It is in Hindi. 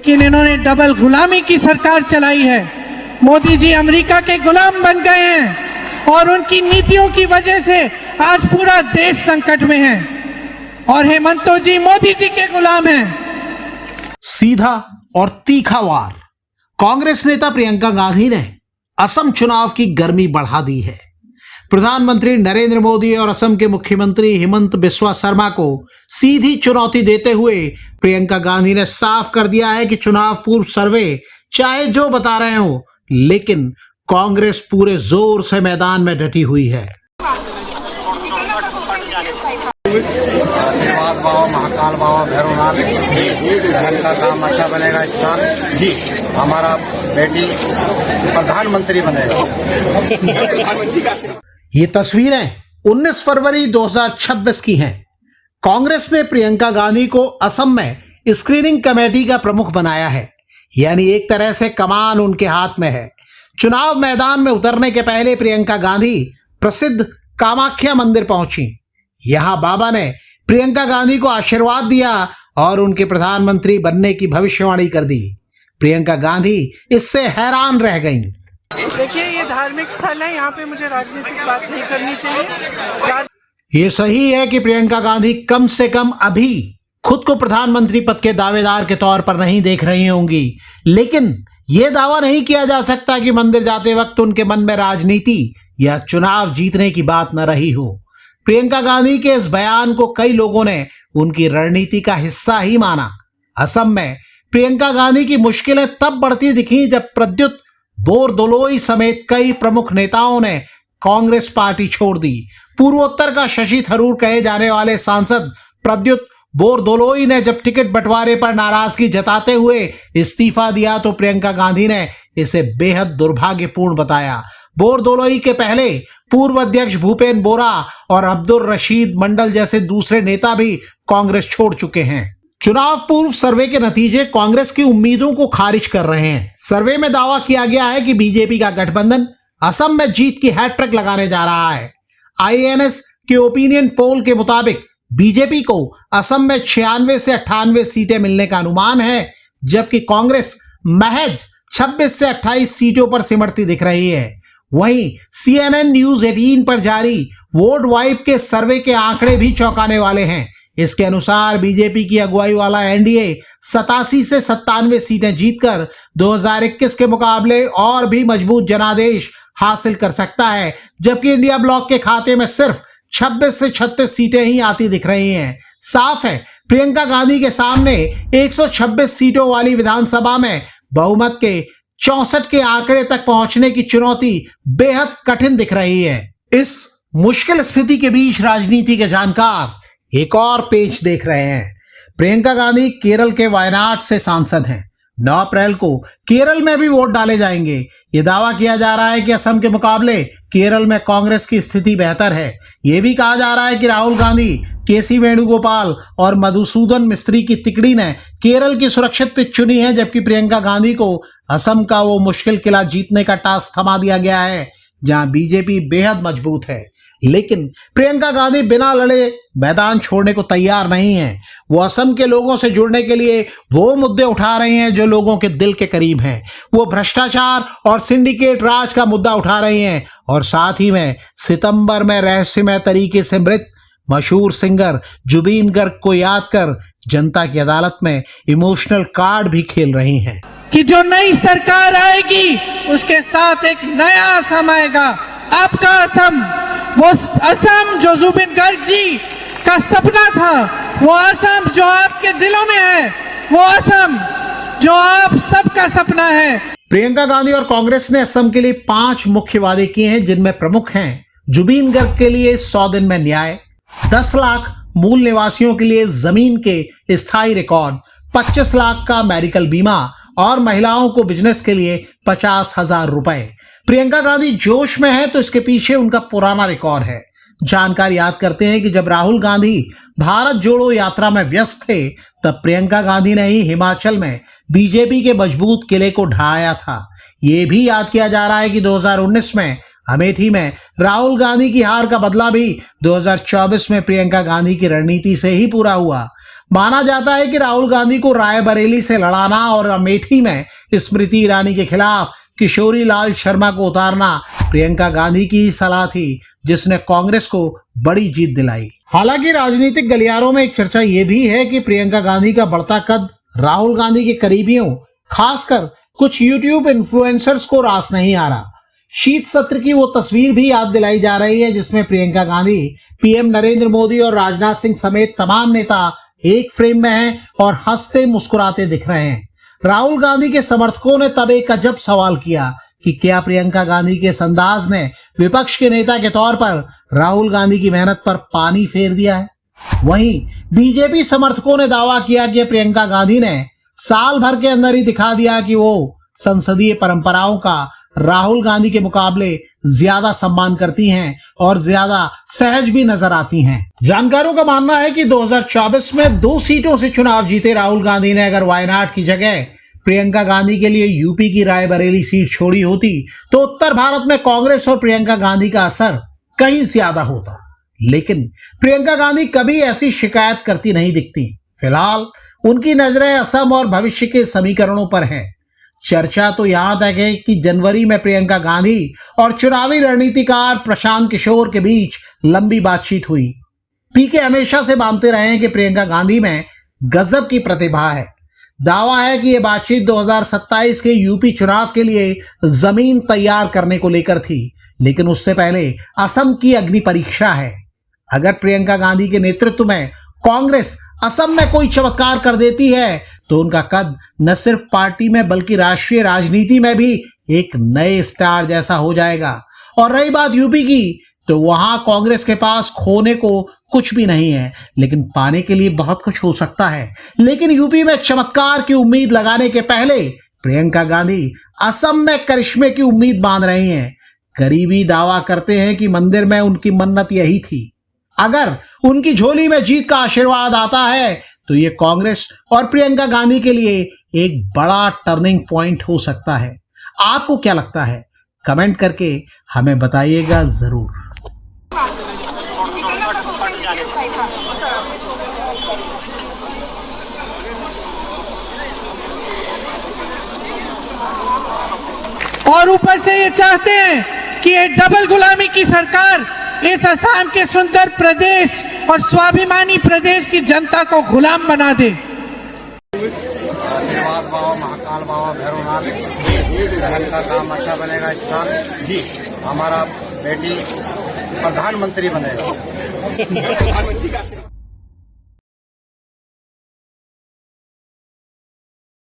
लेकिन इन्होंने डबल गुलामी की सरकार चलाई है। मोदी जी अमेरिका के गुलाम बन गए हैं और उनकी नीतियों की वजह से आज पूरा देश संकट में है और हेमंत जी मोदी जी के गुलाम हैं। सीधा और तीखा वार। कांग्रेस नेता प्रियंका गांधी ने असम चुनाव की गर्मी बढ़ा दी है। प्रधानमंत्री नरेंद्र मोदी और असम के मुख्यमंत्री हिमंत बिस्वा शर्मा को सीधी चुनौती देते हुए प्रियंका गांधी ने साफ कर दिया है कि चुनाव पूर्व सर्वे चाहे जो बता रहे हो, लेकिन कांग्रेस पूरे जोर से मैदान में डटी हुई है। आशीर्वाद बाबा, महाकाल बाबा, भैरवनाथ बहन का काम अच्छा बनेगा इस साल जी। हमारा बेटी प्रधानमंत्री बनेगा। ये तस्वीरें 19 फरवरी 2026 की हैं। कांग्रेस ने प्रियंका गांधी को असम में स्क्रीनिंग कमेटी का प्रमुख बनाया है, यानी एक तरह से कमान उनके हाथ में है। चुनाव मैदान में उतरने के पहले प्रियंका गांधी प्रसिद्ध कामाख्या मंदिर पहुंची। यहां बाबा ने प्रियंका गांधी को आशीर्वाद दिया और उनके प्रधानमंत्री बनने की भविष्यवाणी कर दी। प्रियंका गांधी इससे हैरान रह गईं। देखिए, ये धार्मिक स्थल है, यहाँ पे मुझे राजनीतिक बात नहीं करनी चाहिए। ये सही है कि प्रियंका गांधी कम से कम अभी खुद को प्रधानमंत्री पद के दावेदार के तौर पर नहीं देख रही होंगी, लेकिन यह दावा नहीं किया जा सकता कि मंदिर जाते वक्त उनके मन में राजनीति या चुनाव जीतने की बात न रही हो। प्रियंका गांधी के इस बयान को कई लोगों ने उनकी रणनीति का हिस्सा ही माना। असम में प्रियंका गांधी की मुश्किलें तब बढ़ती दिखी जब प्रद्युत बोरदोलोई समेत कई प्रमुख नेताओं ने कांग्रेस पार्टी छोड़ दी। पूर्वोत्तर का शशि थरूर कहे जाने वाले सांसद प्रद्युत बोरदोलोई ने जब टिकट बंटवारे पर नाराजगी जताते हुए इस्तीफा दिया तो प्रियंका गांधी ने इसे बेहद दुर्भाग्यपूर्ण बताया। बोरदोलोई के पहले पूर्व अध्यक्ष भूपेन बोरा और अब्दुल रशीद मंडल जैसे दूसरे नेता भी कांग्रेस छोड़ चुके हैं। चुनाव पूर्व सर्वे के नतीजे कांग्रेस की उम्मीदों को खारिज कर रहे हैं। सर्वे में दावा किया गया है कि बीजेपी का गठबंधन असम में जीत की हैट्रिक लगाने जा रहा है। आईएनएस के ओपिनियन पोल के मुताबिक बीजेपी को असम में 96 से 98 सीटें मिलने का अनुमान है, जबकि कांग्रेस महज 26 से 28 सीटों पर सिमटती दिख रही है। वहीं CNN न्यूज 18 पर जारी वोट वाइब के सर्वे के आंकड़े भी चौंकाने वाले हैं। इसके अनुसार बीजेपी की अगुवाई वाला एनडीए 87 से 97 सीटें जीतकर 2021 के मुकाबले और भी मजबूत जनादेश हासिल कर सकता है, जबकि इंडिया ब्लॉक के खाते में सिर्फ 26 से 36 सीटें ही आती दिख रही हैं। साफ है, प्रियंका गांधी के सामने 126 सीटों वाली विधानसभा में बहुमत के 64 के आंकड़े तक पहुंचने की चुनौती बेहद कठिन दिख रही है। इस मुश्किल स्थिति के बीच राजनीति के जानकार एक और पेच देख रहे हैं। प्रियंका गांधी केरल के वायनाड से सांसद हैं। 9 अप्रैल को केरल में भी वोट डाले जाएंगे। ये दावा किया जा रहा है कि असम के मुकाबले केरल में कांग्रेस की स्थिति बेहतर है। यह भी कहा जा रहा है कि राहुल गांधी, केसी वेणुगोपाल और मधुसूदन मिस्त्री की तिकड़ी ने केरल की सुरक्षित पिच चुनी है, जबकि प्रियंका गांधी को असम का वो मुश्किल किला जीतने का टास्क थमा दिया गया है जहां बीजेपी बेहद मजबूत है। लेकिन प्रियंका गांधी बिना लड़े मैदान छोड़ने को तैयार नहीं है। वो असम के लोगों से जुड़ने के लिए वो मुद्दे उठा रहे हैं जो लोगों के दिल के करीब हैं। वो भ्रष्टाचार और सिंडिकेट राज का मुद्दा उठा रही हैं और साथ ही में सितंबर में रहस्यमय तरीके से मृत मशहूर सिंगर जुबीन गर्ग को याद कर जनता की अदालत में इमोशनल कार्ड भी खेल रही हैं कि जो नई सरकार आएगी उसके साथ एक नया असम आएगा। आपका असम, वो असम जो जुबिन गर्ग जी का सपना था, वो असम जो आपके दिलों में है, वो असम जो आप सबका सपना है। प्रियंका गांधी और कांग्रेस ने असम के लिए 5 मुख्य वादे किए हैं, जिनमें प्रमुख हैं जुबीन गर्ग के लिए 100 दिन में न्याय, 10 लाख मूल निवासियों के लिए जमीन के स्थायी रिकॉर्ड, 25 लाख का मेडिकल बीमा और महिलाओं को बिजनेस के लिए 50,000 रुपए। प्रियंका गांधी जोश में है तो इसके पीछे उनका पुराना रिकॉर्ड है। जानकार याद करते हैं कि जब राहुल गांधी भारत जोड़ो यात्रा में व्यस्त थे, तब प्रियंका गांधी ने ही हिमाचल में बीजेपी के मजबूत किले को ढहाया था। ये भी याद किया जा रहा है कि 2019 में अमेठी में राहुल गांधी की हार का बदला भी 2024 में प्रियंका गांधी की रणनीति से ही पूरा हुआ। माना जाता है कि राहुल गांधी को रायबरेली से लड़ाना और अमेठी में स्मृति ईरानी के खिलाफ किशोरी लाल शर्मा को उतारना प्रियंका गांधी की ही सलाह थी, जिसने कांग्रेस को बड़ी जीत दिलाई। हालांकि राजनीतिक गलियारों में एक चर्चा यह भी है कि प्रियंका गांधी का बढ़ता कद राहुल गांधी के करीबियों, खासकर कुछ यूट्यूब इन्फ्लुएंसर्स को रास नहीं आ रहा। शीत सत्र की वो तस्वीर भी याद दिलाई जा रही है जिसमें प्रियंका गांधी, पीएम नरेंद्र मोदी और राजनाथ सिंह समेत तमाम नेता एक फ्रेम में हैं और हंसते मुस्कुराते दिख रहे हैं। राहुल गांधी के समर्थकों ने तब एक अजब सवाल किया कि क्या प्रियंका गांधी के इस अंदाज ने विपक्ष के नेता के तौर पर राहुल गांधी की मेहनत पर पानी फेर दिया है। वहीं बीजेपी समर्थकों ने दावा किया कि प्रियंका गांधी ने साल भर के अंदर ही दिखा दिया कि वो संसदीय परंपराओं का राहुल गांधी के मुकाबले ज्यादा सम्मान करती हैं और ज्यादा सहज भी नजर आती हैं। जानकारों का मानना है कि 2024 में 2 सीटों से चुनाव जीते राहुल गांधी ने अगर वायनाड की जगह प्रियंका गांधी के लिए यूपी की रायबरेली सीट छोड़ी होती तो उत्तर भारत में कांग्रेस और प्रियंका गांधी का असर कहीं ज्यादा होता। लेकिन प्रियंका गांधी कभी ऐसी शिकायत करती नहीं दिखती। फिलहाल उनकी नजरें असम और भविष्य के समीकरणों पर हैं। चर्चा तो यहां तक है कि जनवरी में प्रियंका गांधी और चुनावी रणनीतिकार प्रशांत किशोर के बीच लंबी बातचीत हुई। पीके हमेशा से मानते रहे हैं कि प्रियंका गांधी में गजब की प्रतिभा है। दावा है कि यह बातचीत 2027 के यूपी चुनाव के लिए जमीन तैयार करने को लेकर थी, लेकिन उससे पहले असम की अग्नि परीक्षा है। अगर प्रियंका गांधी के नेतृत्व में कांग्रेस असम में कोई चमत्कार कर देती है तो उनका कद न सिर्फ पार्टी में बल्कि राष्ट्रीय राजनीति में भी एक नए स्टार जैसा हो जाएगा। और रही बात यूपी की, तो वहां कांग्रेस के पास खोने को कुछ भी नहीं है, लेकिन पाने के लिए बहुत कुछ हो सकता है। लेकिन यूपी में चमत्कार की उम्मीद लगाने के पहले प्रियंका गांधी असम में करिश्मे की उम्मीद बांध रही हैं। करीबी दावा करते हैं कि मंदिर में उनकी मन्नत यही थी। अगर उनकी झोली में जीत का आशीर्वाद आता है तो ये कांग्रेस और प्रियंका गांधी के लिए एक बड़ा टर्निंग पॉइंट हो सकता है। आपको क्या लगता है? कमेंट करके हमें बताइएगा जरूर। और ऊपर से ये चाहते हैं कि ये डबल गुलामी की सरकार इस असम के सुंदर प्रदेश और स्वाभिमानी प्रदेश की जनता को गुलाम बना दे। आशीर्वाद बाबा, महाकाल बाबा, भैरवनाथ, शहर का काम अच्छा बनेगा इस साल। जी, हमारा बेटी प्रधानमंत्री बनेगा।